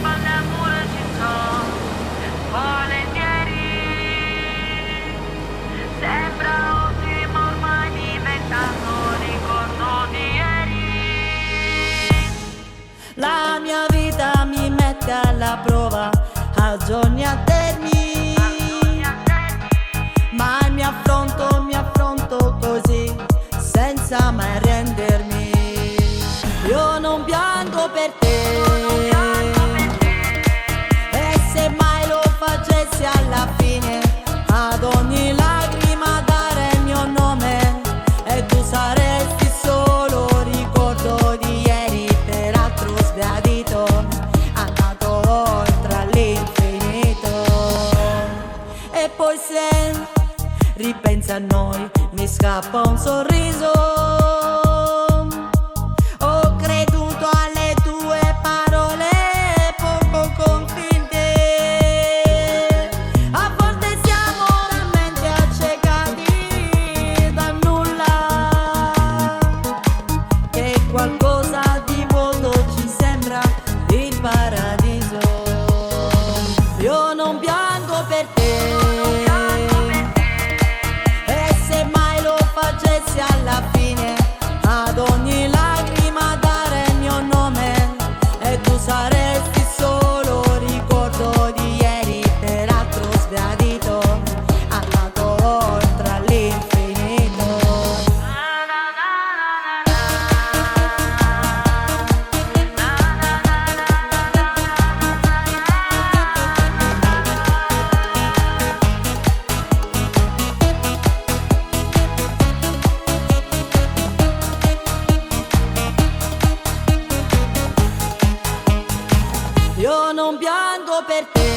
spalle pure ci sto, volentieri. Sembra ottimo ormai diventando ricordo di ieri. La mia vita mi mette alla prova a giorni alterni, ma mi affronto così senza mai arrendermi. Io non piango per te, e se mai lo facessi alla fine, ad ogni lacrima dare il mio nome, e tu saresti solo ricordo di ieri, peraltro sbiadito, andato oltre all'infinito. E poi se ripensa a noi mi scappa un sorriso. Ho creduto alle tue parole poco convinte. A volte siamo talmente accecati dal nulla che qualcosa di vuoto ci sembra il paradiso. Io non piango per te, e se mai lo facessi alla fine, ad ogni lacrima dare il mio nome, e tu saresti solo ricordo di ieri, peraltro sbiadito, andato oltre all'infinito. Io non piango per te,